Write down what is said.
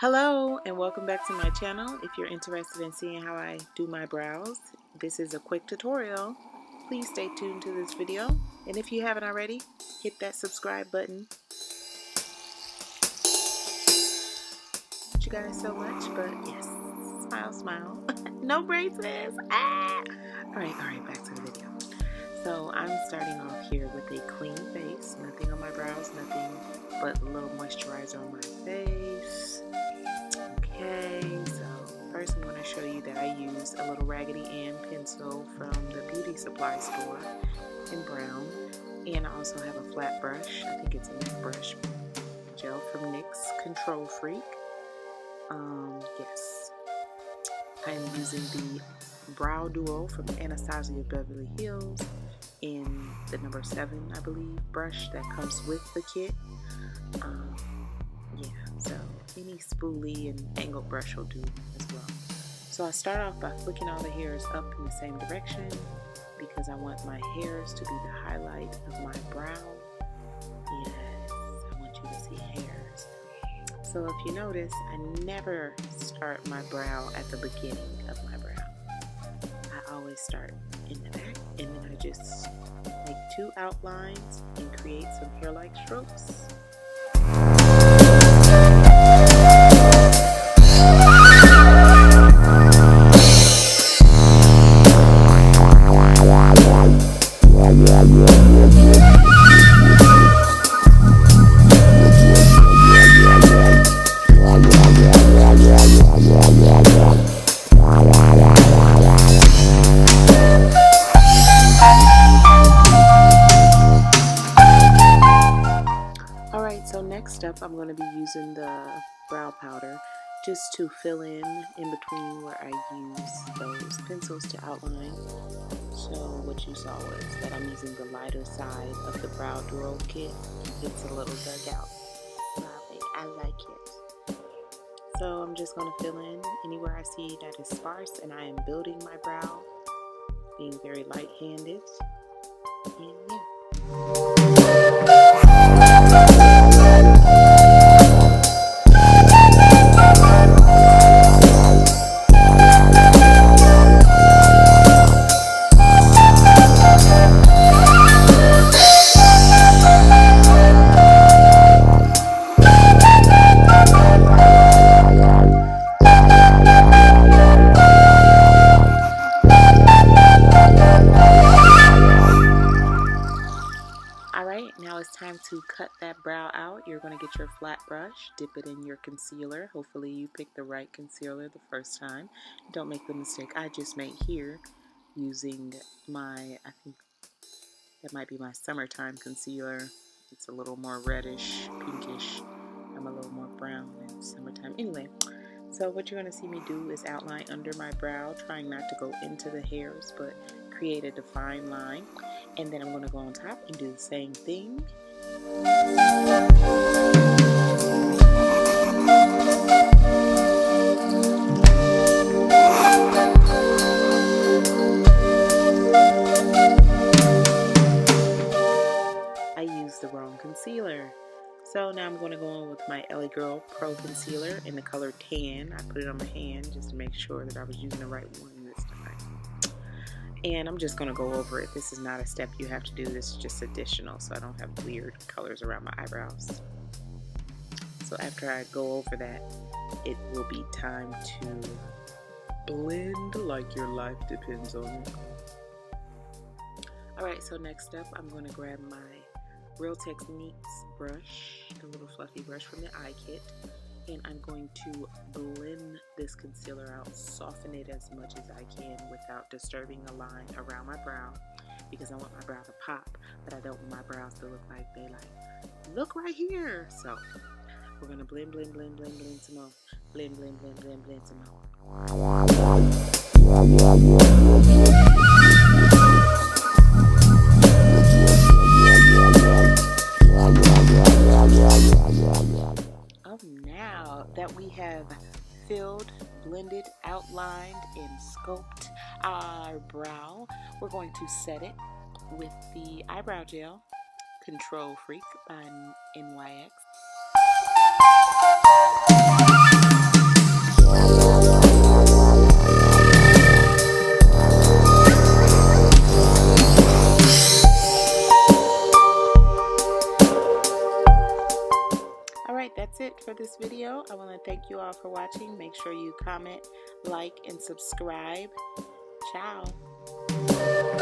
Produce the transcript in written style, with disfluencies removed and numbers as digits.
Hello and welcome back to my channel. If you're interested in seeing how I do my brows, this is a quick tutorial. Please stay tuned to this video, and if you haven't already, hit that subscribe button. Thank you guys so much, but yes, smile, smile. No braces. Alright, back to the video. So I'm starting off here with a clean face, nothing on my brows, nothing but a little moisturizer on my face. Okay, so first I'm going to show you that I use a little Raggedy Ann pencil from the beauty supply store in brown, and I also have a flat brush. I think it's a neck brush gel from NYX Control Freak. Yes, I am using the Brow Duo from Anastasia Beverly Hills in the number 7, I believe, brush that comes with the kit. Yeah, so any spoolie and angled brush will do as well. So I start off by flicking all the hairs up in the same direction because I want my hairs to be the highlight of my brow. Yes, I want you to see hairs. So if you notice, I never start my brow at the beginning of my brow. I always start in the back, and then I just make 2 outlines and create some hair-like strokes. So next up, I'm going to be using the brow powder just to fill in between where I use those pencils to outline. So what you saw was that I'm using the lighter side of the Brow Duo kit. It's a little dug out. I like it. So I'm just going to fill in anywhere I see that is sparse, and I am building my brow, being very light-handed. And yeah. Now it's time to cut that brow out. You're going to get your flat brush, dip it in your concealer. Hopefully you pick the right concealer the first time. Don't make the mistake I just made here using my, I think that might be my summertime concealer. It's a little more reddish, pinkish. I'm a little more brown in summertime. Anyway, so what you're going to see me do is outline under my brow, trying not to go into the hairs, but create a defined line. And then I'm going to go on top and do the same thing. I used the wrong concealer. So now I'm going to go in with my LA Girl Pro Concealer in the color Tan. I put it on my hand just to make sure that I was using the right one this time. And I'm just going to go over it. This is not a step you have to do. This is just additional, so I don't have weird colors around my eyebrows. So after I go over that, it will be time to blend like your life depends on it. Alright, so next up, I'm going to grab my Real Techniques brush, the little fluffy brush from the eye kit, and I'm going to blend this concealer out, soften it as much as I can without disturbing a line around my brow, because I want my brow to pop, but I don't want my brows to look like they look right here. So we're gonna blend, blend, blend, blend, blend some more. Blend, blend, blend, blend, blend some more. Now that we have filled, blended, outlined, and scoped our brow, we're going to set it with the eyebrow gel Control Freak by NYX. it for this video. I want to thank you all for watching. Make sure you comment, like, and subscribe. Ciao.